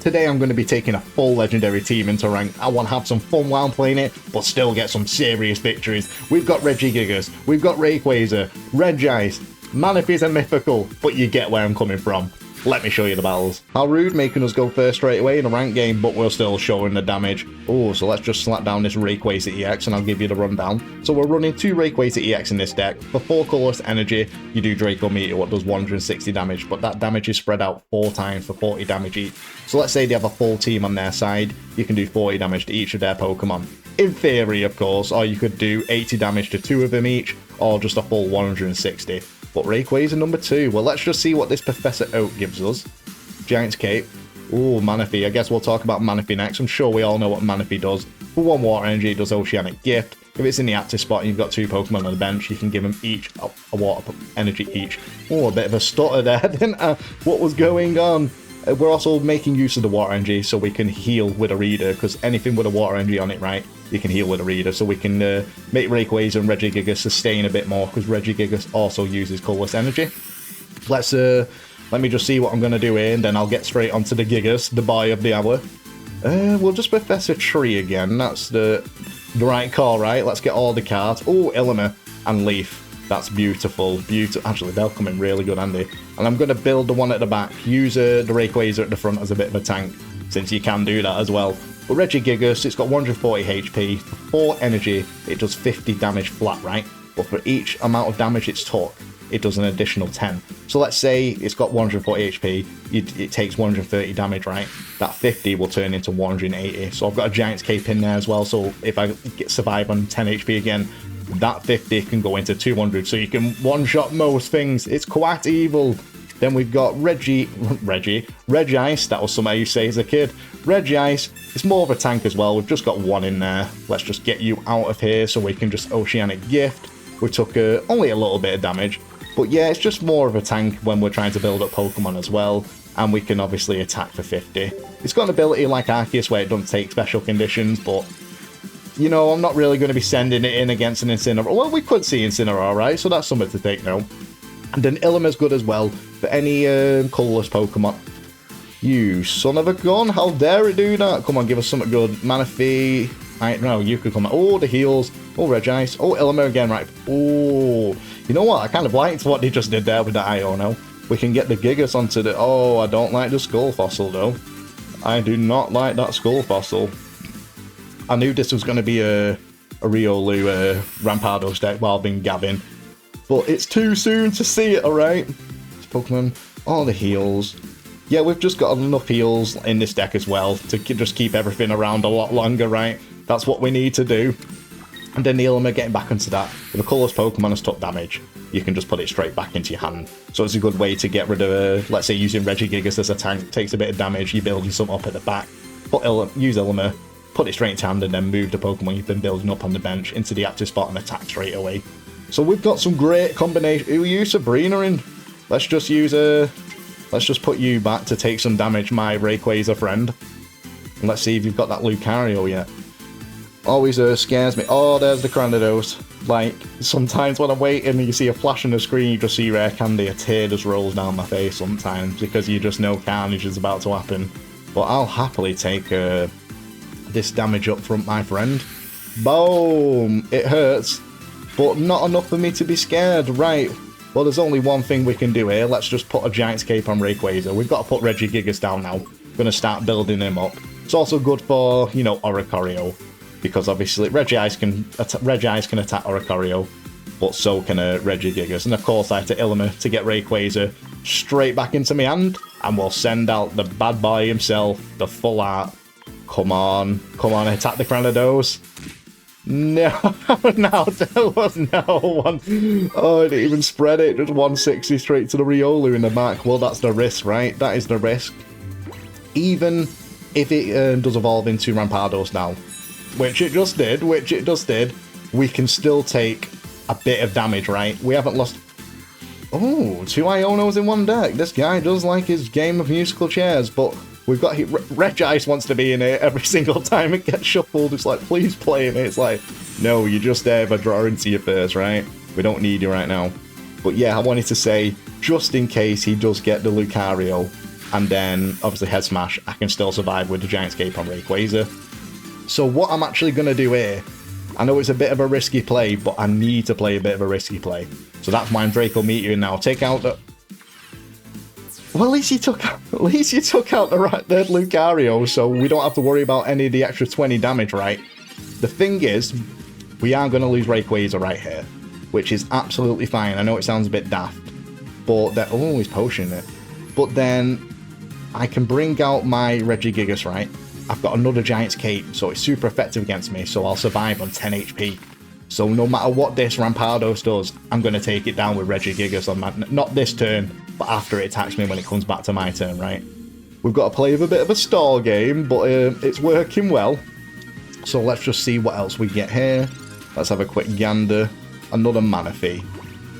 Today I'm going to be taking a full legendary team into rank. I want to have some fun while playing it, but still get some serious victories. We've got Regigigas, we've got Rayquaza, Regice, Manaphy's a mythical, but you get where I'm coming from. Let me show you the battles. How rude making us go first straight away in a ranked game, but we're still showing the damage. Oh, so let's just slap down this Rayquaza EX and I'll give you the rundown. So we're running 2 Rayquaza EX in this deck. For 4 colorless energy, you do Draco Meteor, what does 160 damage, but that damage is spread out 4 times for 40 damage each. So let's say they have a full team on their side, you can do 40 damage to each of their Pokemon. In theory, of course, or you could do 80 damage to 2 of them each, or just a full 160. But Rayquaza number 2. Well, let's just see what this Professor Oak gives us. Giant's Cape. Ooh, Manaphy. I guess we'll talk about Manaphy next. I'm sure we all know what Manaphy does. For 1 Water Energy, it does Oceanic Gift. If it's in the active spot and you've got 2 Pokemon on the bench, you can give them each a Water Energy each. Oh, a bit of a stutter there, didn't I? What was going on? We're also making use of the Water Energy so we can heal with a Reader, because anything with a Water Energy on it, right, you can heal with a Reader. So we can make Rayquaza and Regigigas sustain a bit more, because Regigigas also uses colorless energy. Let me just see what I'm going to do here, and then I'll get straight onto the Gigas, the boy of the hour. We'll just Professor Tree again. That's the right call, right? Let's get all the cards. Oh, Illimer and Leaf. That's beautiful. Beautiful. Actually, they'll come in really good handy. And I'm going to build the one at the back. Use the Rayquaza at the front as a bit of a tank, since you can do that as well. But Regigigas, it's got 140 HP. For 4 energy, it does 50 damage flat, right? But for each amount of damage it's took, it does an additional 10. So let's say it's got 140 HP, it takes 130 damage, right? That 50 will turn into 180. So I've got a Giant's Cape in there as well, so if I survive on 10 HP again, that 50 can go into 200, so you can one-shot most things. It's quite evil. Then we've got Regice. That was something I used to say as a kid. Regice, it's more of a tank as well. We've just got 1 in there. Let's just get you out of here so we can just Oceanic Gift. We took only a little bit of damage. But yeah, it's just more of a tank when we're trying to build up Pokemon as well. And we can obviously attack for 50. It's got an ability like Arceus where it doesn't take special conditions, but you know, I'm not really going to be sending it in against an Incineroar. Well, we could see Incineroar, right? So that's something to take note. And then Illimer's good as well for any colourless Pokemon. You son of a gun, how dare it do that? Come on, give us something good. Manaphy. Right, no, you could come out. Oh, the heals. Oh, Regice. Oh, Illimer again, right. Oh, you know what? I kind of liked what they just did there with the Iono. We can get the Gigas onto the... Oh, I don't like the Skull Fossil, though. I do not like that Skull Fossil. I knew this was going to be a Riolu Rampardos deck while I've been gabbing. But it's too soon to see it, alright? This Pokemon, all the heals. Yeah, we've just got enough heals in this deck as well to just keep everything around a lot longer, right? That's what we need to do. And then the Illimer getting back into that. If a colourless Pokemon has took damage, you can just put it straight back into your hand. So it's a good way to get rid of, let's say, using Regigigas as a tank. Takes a bit of damage, you're building something up at the back. Use Illimer. Put it straight into hand and then move the Pokemon you've been building up on the bench into the active spot and attack straight away. So we've got some great combinations. Who use Sabrina in? Let's just put you back to take some damage, my Rayquaza friend. And let's see if you've got that Lucario yet. Always scares me. Oh, there's the Cranidos. Like, sometimes when I'm waiting and you see a flash on the screen, you just see Rare Candy, a tear just rolls down my face sometimes because you just know carnage is about to happen. But I'll happily take this damage up front, my friend. Boom! It hurts, but not enough for me to be scared. Right, well, there's only one thing we can do here. Let's just put a Giant's Cape on Rayquaza. We've got to put Regigigas down now. Gonna start building him up. It's also good for, you know, Oricorio, because obviously Regice can attack Oricorio, but so can Regigigas. And of course I have to Illimer to get Rayquaza straight back into my hand, and we'll send out the bad boy himself, the full art. Come on, attack the Cranidos. No, no, there was no one. Oh, I didn't even spread it. Just 160 straight to the Riolu in the back. Well, that's the risk, right? That is the risk. Even if it does evolve into Rampardos now, which it just did, we can still take a bit of damage, right? We haven't lost... Oh, 2 Ionos in one deck. This guy does like his game of musical chairs, but... We've got Regice wants to be in it every single time it gets shuffled. It's like, please play in it. It's like, no, you're just there for drawing to your first, right? We don't need you right now. But yeah, I wanted to say, just in case he does get the Lucario, and then obviously Head Smash, I can still survive with the Giant's Cape on Rayquaza. So what I'm actually going to do here, I know it's a bit of a risky play, but I need to play a bit of a risky play. So that's why I'm Draco Meteor now. Take out the... Well, at least you took out the Lucario, so we don't have to worry about any of the extra 20 damage, right? The thing is, we are going to lose Rayquaza right here, which is absolutely fine. I know it sounds a bit daft, but they're always potioning it. But then I can bring out my Regigigas, right? I've got another Giant's Cape, so it's super effective against me, so I'll survive on 10 HP. So no matter what this Rampardos does, I'm going to take it down with Regigigas on my... Not this turn, but after it attacks me when it comes back to my turn, right? We've got to play with a bit of a stall game, but it's working well. So let's just see what else we get here. Let's have a quick gander. Another Manaphy.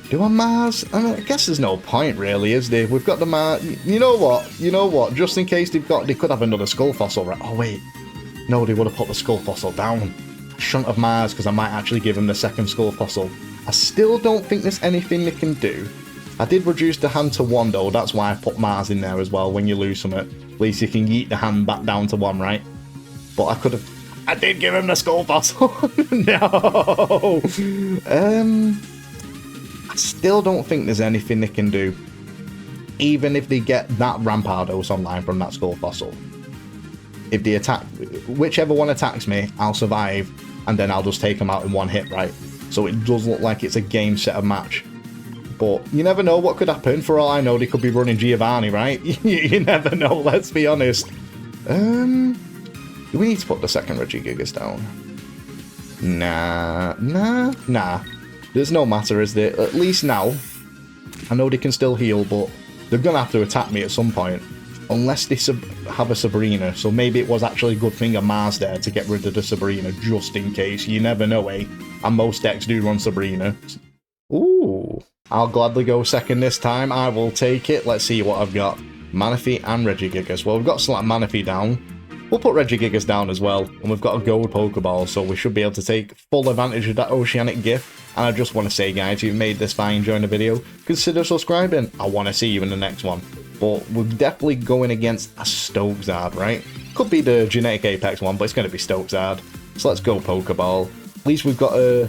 Do I Mars? I mean, I guess there's no point really, is there? We've got the Mars. You know what? Just in case they could have another Skull Fossil, right? Oh wait, no, they would have put the Skull Fossil down. I shouldn't have Mars because I might actually give him the second Skull Fossil. I still don't think there's anything they can do. I did reduce the hand to 1 though. That's why I put Mars in there as well. When you lose something, at least you can yeet the hand back down to 1, right? But I could have. I did give him the Skull Fossil. No. I still don't think there's anything they can do, even if they get that Rampardos online from that Skull Fossil. If they attack, whichever one attacks me, I'll survive, and then I'll just take them out in one hit, right? So it does look like it's a game set of match. But you never know what could happen. For all I know, they could be running Giovanni, right? You never know, let's be honest. Do we need to put the second Regigigas down? Nah. There's no matter, is there? At least now. I know they can still heal, but they're going to have to attack me at some point. Unless they have a Sabrina. So maybe it was actually a good thing of Mars there to get rid of the Sabrina, just in case. You never know, eh? And most decks do run Sabrina. Ooh. I'll gladly go second this time. I will take it. Let's see what I've got. Manaphy and Regigigas. Well, we've got Slap Manaphy down. We'll put Regigigas down as well, and we've got a gold Pokeball, so we should be able to take full advantage of that Oceanic gift. And I just want to say, guys, if you made this far enjoying the video, consider subscribing. I want to see you in the next one. But we're definitely going against a Stokezard, right? Could be the Genetic Apex one, but it's going to be Stokezard. So let's go Pokeball. At least we've got a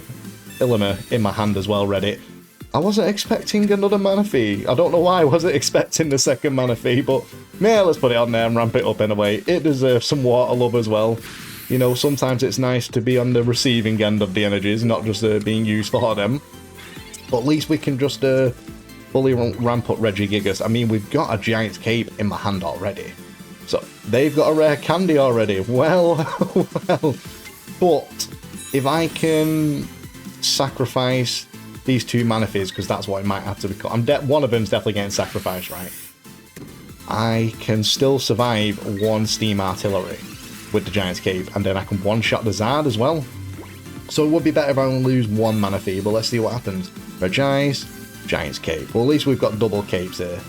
Illimer in my hand as well, Reddit. I wasn't expecting another Manaphy. I don't know why I wasn't expecting the second Manaphy, but yeah, let's put it on there and ramp it up anyway. It deserves some water love as well. You know, sometimes it's nice to be on the receiving end of the energies, not just being used for them. But at least we can just fully ramp up Regigigas. I mean, we've got a Giant's Cape in my hand already. So, they've got a rare candy already. Well, well. But, if I can sacrifice these two Manaphys, because that's what it might have to be called. One of them's definitely getting sacrificed, right? I can still survive one Steam Artillery with the Giant's Cape, and then I can one-shot the Zard as well. So it would be better if I only lose one Manaphy, but let's see what happens. Regice, Giant's Cape. Well, at least we've got double capes here.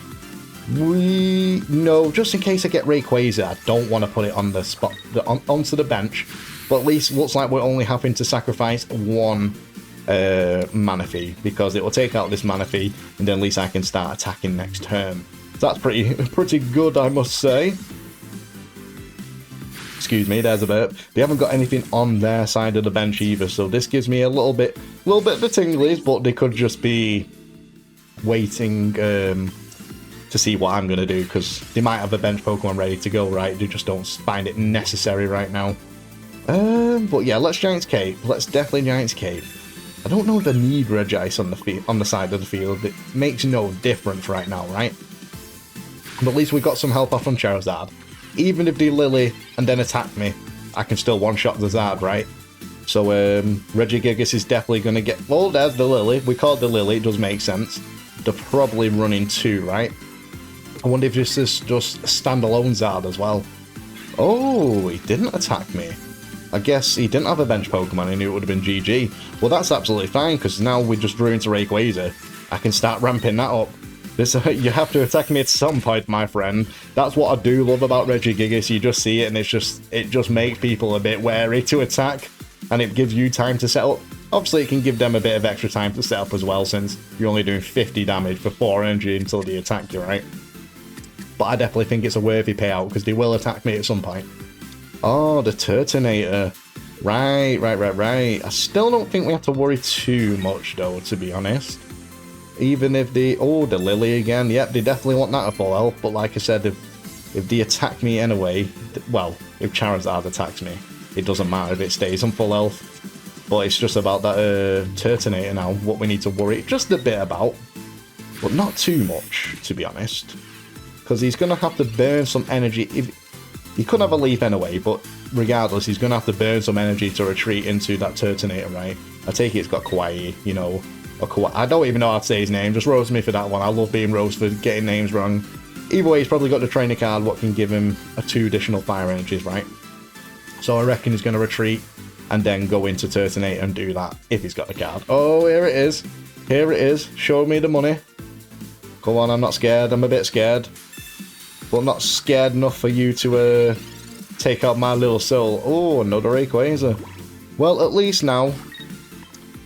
No, just in case I get Rayquaza, I don't want to put it on the spot, onto the bench. But at least looks like we're only having to sacrifice one Manaphy, because it will take out this Manaphy, and then at least I can start attacking next turn. So that's pretty good, I must say. Excuse me, there's a burp. They haven't got anything on their side of the bench either, so this gives me a little bit of the tinglies, but they could just be waiting to see what I'm going to do, because they might have a bench Pokemon ready to go, right? They just don't find it necessary right now. But yeah, let's Giant's Cape. Let's definitely Giant's Cape. I don't know if I need Regice on the side of the field. It makes no difference right now, right? But at least we got some help off on Charizard. Even if they Lily and then attack me, I can still one-shot the Zard, right? So Regigigas is definitely going to get... Well, there's the Lily. We called the Lily. It does make sense. They're probably running 2, right? I wonder if this is just a standalone Zard as well. Oh, he didn't attack me. I guess he didn't have a bench Pokemon. I knew it would have been GG. Well, that's absolutely fine, because now we just drew into Rayquaza. I can start ramping that up. You have to attack me at some point, my friend. That's what I do love about Regigigas. You just see it, and it just makes people a bit wary to attack, and it gives you time to set up. Obviously, it can give them a bit of extra time to set up as well, since you're only doing 50 damage for 4 energy until they attack you, right? but I definitely think it's a worthy payout because they will attack me at some point. Oh, the Turtonator. Right. I still don't think we have to worry too much, though, to be honest. Even if they... Oh, the Lily again. Yep, they definitely want that at full health. But like I said, if they attack me anyway... Well, if Charizard attacks me, it doesn't matter if it stays on full health. But it's just about that Turtonator now, what we need to worry just a bit about. But not too much, to be honest. Because he's going to have to burn some energy. He could have a leaf anyway, but regardless, he's going to have to burn some energy to retreat into that Turtonator, right? I take it it's got Kawaii, you know, or Kawaii. I don't even know how to say his name. Just roast me for that one. I love being roasted for getting names wrong. Either way, he's probably got the trainer card, what can give him 2 additional fire energies, right? So I reckon he's going to retreat and then go into Turtonator and do that if he's got the card. Oh, here it is. Here it is. Show me the money. Come on, I'm not scared. I'm a bit scared. But not scared enough for you to take out my little soul. Oh, another Rayquaza. Well, at least now...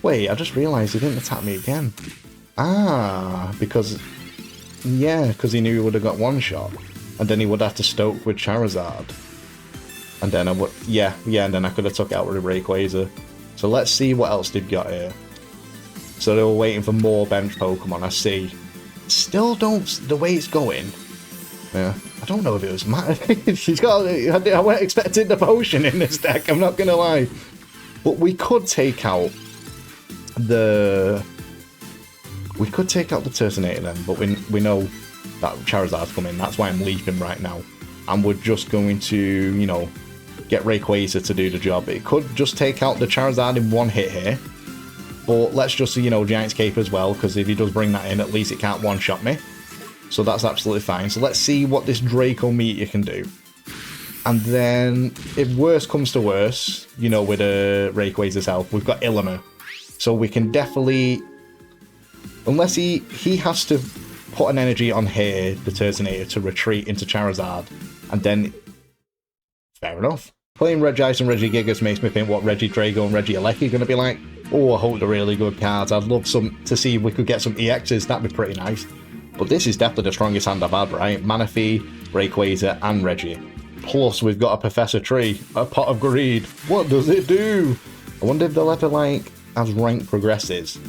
Wait, I just realised he didn't attack me again. Ah, because... Yeah, because he knew he would have got one shot. And then he would have to stoke with Charizard. And then I would... Yeah, and then I could have took out with a Rayquaza. So let's see what else they've got here. So they were waiting for more bench Pokemon, I see. Still don't... The way it's going... Yeah, I don't know if it was mad. She's got... I weren't expecting the potion in this deck, I'm not gonna lie. But we could take out the... We could take out the Turtonator then, but we know that Charizard's coming. That's why I'm leaping right now. And we're just going to, you know, get Rayquaza to do the job. It could just take out the Charizard in one hit here. But let's just, you know, Giant's Cape as well, because if he does bring that in, at least it can't one-shot me. So that's absolutely fine. So let's see what this Draco Meteor can do. And then, if worse comes to worse, you know, with Rayquaza's help, we've got Illimer. So we can definitely... Unless he has to put an energy on here, the Turtonator, to retreat into Charizard. And then... Fair enough. Playing Regice and Regigigas makes me think what Regidrago and Regieleki are going to be like. Oh, I hope they're really good cards. I'd love to see if we could get some EXs. That'd be pretty nice. But this is definitely the strongest hand I've had, right? Manaphy, Rayquaza, and Reggie. Plus, we've got a Professor Tree, a Pot of Greed. What does it do? I wonder if they'll ever, like, as rank progresses,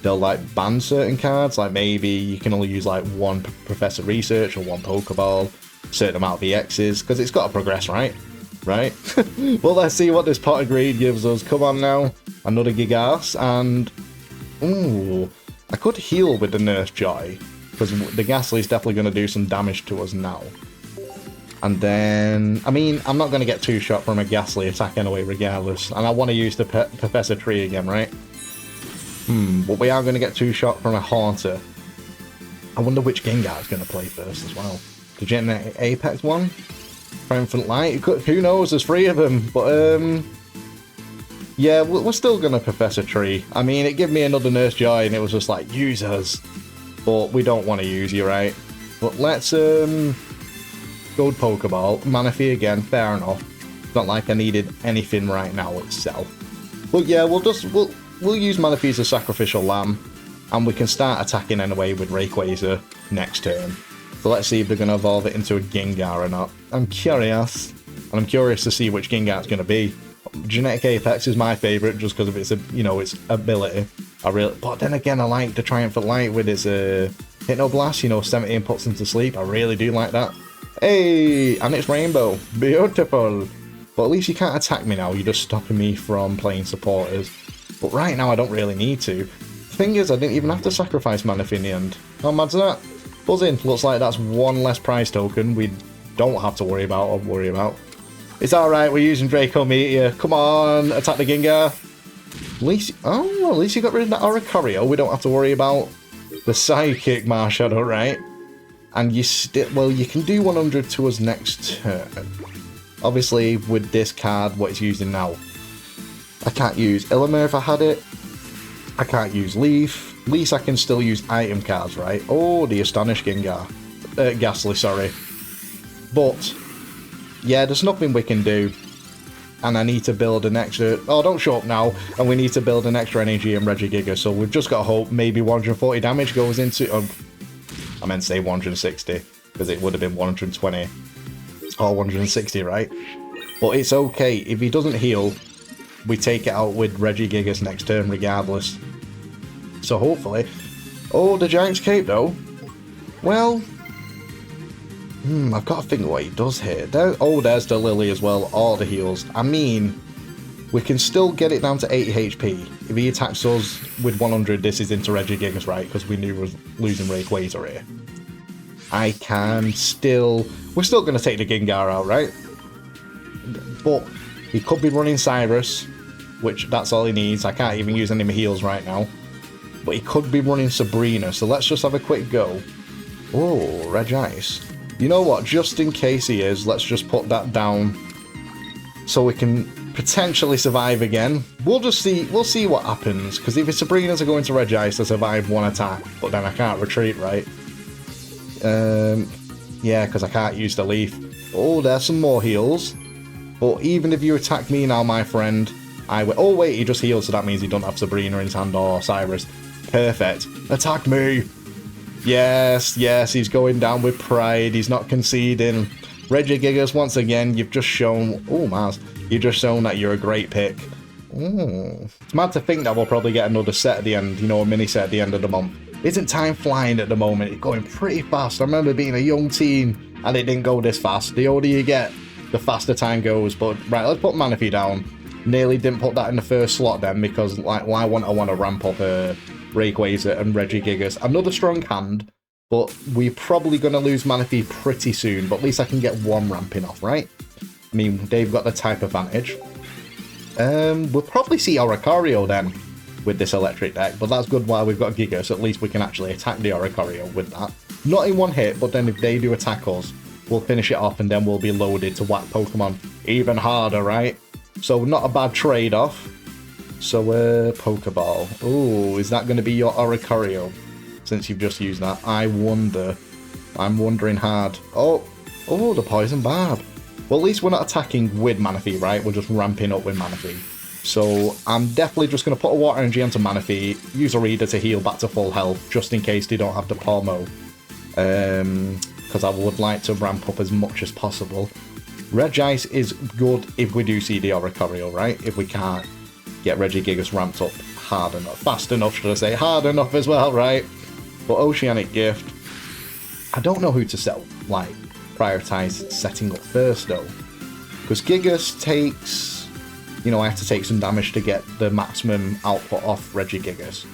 they'll, like, ban certain cards. Like, maybe you can only use, like, one Professor Research or one Pokeball, certain amount of EXs, because it's got to progress, right? Right? Well, let's see what this Pot of Greed gives us. Come on now. Another Gigas, and... Ooh, I could heal with the Nurse Joy. Because the Ghastly's definitely going to do some damage to us now. And then... I mean, I'm not going to get 2-shot from a Ghastly attack anyway, regardless. And I want to use the Professor Tree again, right? But we are going to get 2-shot from a Haunter. I wonder which Gengar is going to play first as well. The Gen Apex one? Triumphant Light? Who knows? There's 3 of them. But, yeah, we're still going to Professor Tree. I mean, it gave me another Nurse Joy, and it was just like, use us. But we don't want to use you, right? But let's Gold Pokeball. Manaphy again, fair enough. It's not like I needed anything right now itself. But yeah, we'll use Manaphy as a sacrificial lamb. And we can start attacking anyway with Rayquaza next turn. So let's see if they're going to evolve it into a Gengar or not. I'm curious. And I'm curious to see which Gengar it's going to be. Genetic Apex is my favourite just because of its, you know, its ability. But then again, I like the Triumphant Light with its Hypnoblast, you know, 17 puts them to sleep. I really do like that. Hey, and it's Rainbow. Beautiful. But at least you can't attack me now. You're just stopping me from playing supporters. But right now, I don't really need to. The thing is, I didn't even have to sacrifice Manaphy in the end. How mad's that? Buzzing. Looks like that's one less prize token we don't have to worry about It's alright, we're using Draco Meteor. Come on, attack the Gengar. At least you got rid of that Oricorio. We don't have to worry about the Psychic Marshadow, right? And you you can do 100 to us next turn. Obviously, with this card, what it's using now. I can't use Illimer if I had it. I can't use Leaf. At least I can still use item cards, right? Oh, the Astonished Gengar. Ghastly, sorry. But, yeah, there's nothing we can do. And I need to build an extra... Oh, don't show up now. And we need to build an extra energy in Regigigas. So we've just got to hope maybe 140 damage goes into... I meant to say 160. Because because it would have been 120 or 160, right? But it's okay. If he doesn't heal, we take it out with Regigigas next turn regardless. So hopefully... Oh, the Giant's Cape though. Well... I've got to think what he does here. There's the Lily as well, all the heals. I mean, we can still get it down to 80 HP. If he attacks us with 100, this is into Regigigas, right? Because we knew we was losing Rayquaza here. I can still... We're still going to take the Gengar out, right? But he could be running Cyrus, which that's all he needs. I can't even use any of my heals right now. But he could be running Sabrina, so let's just have a quick go. Oh, Regice. You know what, just in case he is, let's just put that down so we can potentially survive again. We'll see what happens, because if it's Sabrina's are going to Regice, I survive one attack, but then I can't retreat, right? Yeah, because I can't use the leaf. Oh, there's some more heals. But even if you attack me now, my friend, I will... Oh, wait, he just healed, so that means he doesn't have Sabrina in his hand or Cyrus. Perfect. Attack me! Yes, yes, he's going down with pride. He's not conceding. Regigigas, once again, you've just shown... Oh, Mars. You've just shown that you're a great pick. It's mad to think that we'll probably get another set at the end, you know, a mini set at the end of the month. Isn't time flying at the moment? It's going pretty fast. I remember being a young teen and it didn't go this fast. The older you get, the faster time goes. But, right, let's put Manaphy down. Nearly didn't put that in the first slot then because, like, why wouldn't I want to ramp up Rayquaza and Regigigas? Another strong hand, but we're probably going to lose Manaphy pretty soon, but at least I can get one ramping off, right? I mean, they've got the type advantage. We'll probably see Oricorio then with this electric deck, but that's good while we've got Giga, so at least we can actually attack the Oricorio with that. Not in one hit, but then if they do attack us, we'll finish it off and then we'll be loaded to whack Pokemon even harder, right? So not a bad trade-off. So, Pokeball. Oh, is that going to be your Oricorio? Since you've just used that. I wonder. I'm wondering hard. Oh, the Poison Barb. Well, at least we're not attacking with Manaphy, right? We're just ramping up with Manaphy. So, I'm definitely just going to put a Water Energy onto Manaphy, use a Reader to heal back to full health, just in case they don't have the Pawmot. Because I would like to ramp up as much as possible. Regice is good if we do see the Oricorio, right? If we can't get Regigigas ramped up hard enough. Fast enough, should I say. Hard enough as well, right? But Oceanic Gift, I don't know who to prioritize setting up first, though. Because Gigas takes... You know, I have to take some damage to get the maximum output off Regigigas.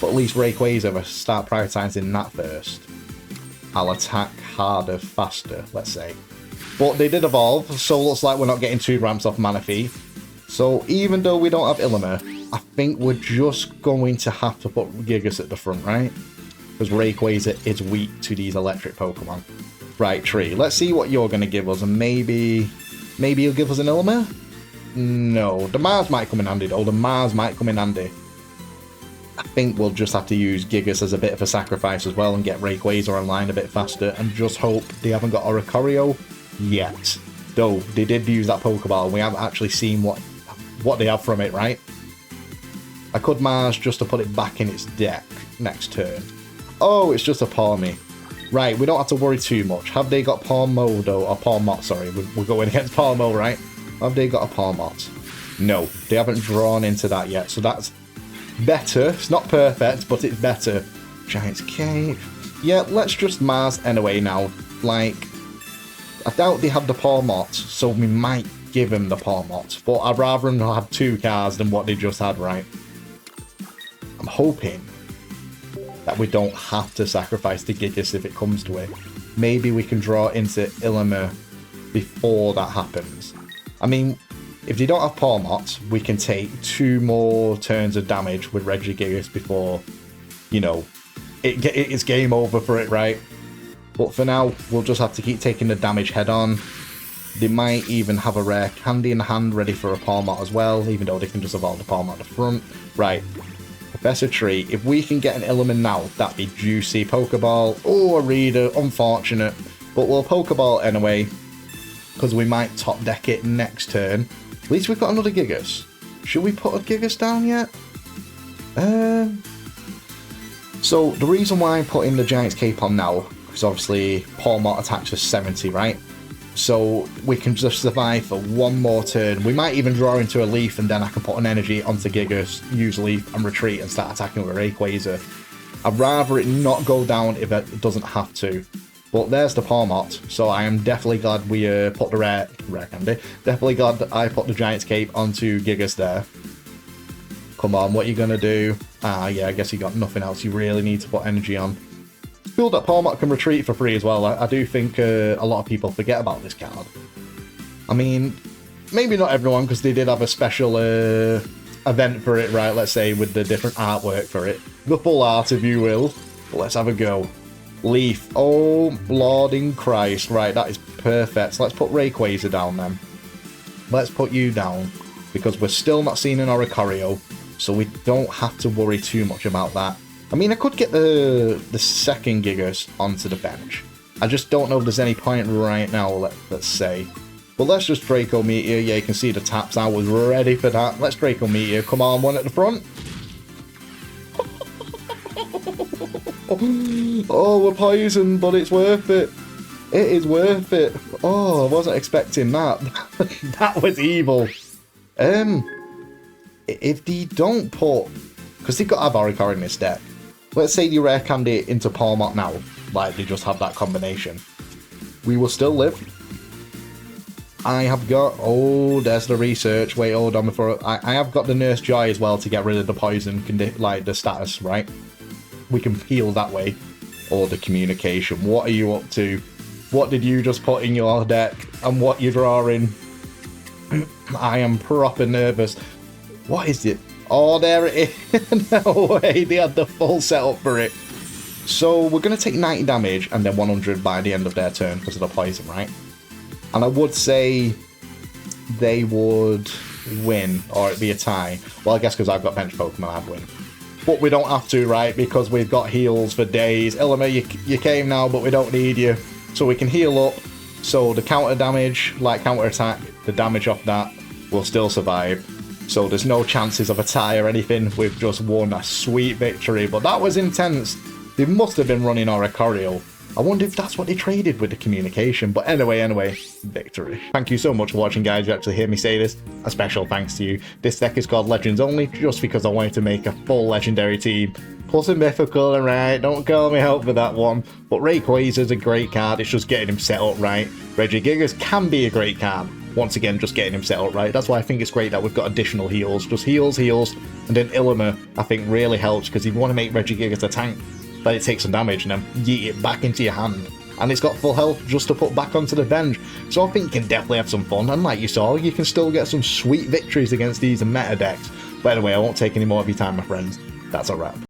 But at least Rayquaza, if I start prioritizing that first, I'll attack harder, faster, let's say. But they did evolve, so it looks like we're not getting 2 ramps off Manaphy. So even though we don't have Illimer, I think we're just going to have to put Gigas at the front, right? Because Rayquaza is weak to these electric Pokemon. Right, Tree, let's see what you're going to give us, and maybe you'll give us an Illimer? No, the Mars might come in handy though, the Mars might come in handy. I think we'll just have to use Gigas as a bit of a sacrifice as well and get Rayquaza online a bit faster and just hope they haven't got Oricorio yet. Though, they did use that Pokeball and we haven't actually seen what they have from it, right? I could Mars just to put it back in its deck next turn. Oh, it's just a Pawmi. Right, we don't have to worry too much. Have they got Pawmot though? Or Pawmot, sorry. We're going against Pawmot, right? Have they got a Pawmot? No, they haven't drawn into that yet, so that's better. It's not perfect, but it's better. Giant's Cape. Yeah, let's just Mars anyway now. Like, I doubt they have the Pawmot, so we might give him the Pawmot. But I'd rather him have 2 cards than what they just had, right? I'm hoping that we don't have to sacrifice the Gigas if it comes to it. Maybe we can draw into Illimer before that happens. I mean, if they don't have Pawmot, we can take 2 more turns of damage with Regigigas before, you know, it's game over for it, right? But for now, we'll just have to keep taking the damage head on. They might even have a rare candy in the hand ready for a Pawmot as well, even though they can just evolve the Pawmot at the front. Right, Professor Tree, if we can get an Illiman now, that'd be juicy. Pokeball, oh, a Reader, unfortunate. But we'll Pokeball anyway, because we might top deck it next turn. At least we've got another Gigas. Should we put a Gigas down yet? So the reason why I'm putting the Giant's Cape on now, because obviously Pawmot attacks for 70, right? So we can just survive for one more turn. We might even draw into a Leaf, and then I can put an energy onto Gigas, use Leaf, and retreat and start attacking with Rayquaza. I'd rather it not go down if it doesn't have to. But there's the Pawmot, so I am definitely glad we put the rare candy. Definitely glad that I put the Giant's Cape onto Gigas there. Come on, what are you going to do? Ah, yeah, I guess you got nothing else you really need to put energy on. It's cool that Pawmot can retreat for free as well. I do think a lot of people forget about this card. I mean, maybe not everyone, because they did have a special event for it, right? Let's say with the different artwork for it. The full art, if you will. But let's have a go. Leaf. Oh, Lord in Christ. Right, that is perfect. So let's put Rayquaza down then. Let's put you down, because we're still not seeing an Oricorio, so we don't have to worry too much about that. I mean, I could get the second Gigas onto the bench. I just don't know if there's any point right now, let's say. But let's just Draco Meteor. Yeah, you can see the taps. I was ready for that. Let's Draco Meteor. Come on, one at the front. Oh, we're poisoned, but it's worth it. It is worth it. Oh, I wasn't expecting that. That was evil. If they don't put... Because they've got to have Oricorio in this deck. Let's say you rare candy into Pawmot now. Like, they just have that combination. We will still live. I have got... Oh, there's the research. Wait, hold on before... I have got the Nurse Joy as well to get rid of the poison, like the status, right? We can heal that way. Or the communication. What are you up to? What did you just put in your deck? And what you're drawing? I am proper nervous. What is it? Oh, there it is. No way, they had the full setup for it. So we're going to take 90 damage and then 100 by the end of their turn because of the poison, right? And I would say they would win, or it'd be a tie. Well, I guess because I've got bench Pokemon, I'd win. But we don't have to, right? Because we've got heals for days. Illimer, you came now, but we don't need you. So we can heal up. So the counter damage, like counter attack, the damage off that will still survive. So there's no chances of a tie or anything. We've just won a sweet victory. But that was intense. They must have been running Oricorio. I wonder if that's what they traded with the communication. But anyway, victory. Thank you so much for watching, guys. You actually hear me say this. A special thanks to you. This deck is called Legends Only, just because I wanted to make a full legendary team. Plus a mythical, alright? Don't call me out for that one. But Rayquaza is a great card. It's just getting him set up right. Regigigas can be a great card. Once again, just getting him set up right. That's why I think it's great that we've got additional heals. Just heals. And then Illimer, I think, really helps, because if you want to make Regigigas a tank, let it take some damage and then yeet it back into your hand. And it's got full health just to put back onto the bench. So I think you can definitely have some fun. And like you saw, you can still get some sweet victories against these meta decks. But anyway, I won't take any more of your time, my friends. That's a wrap.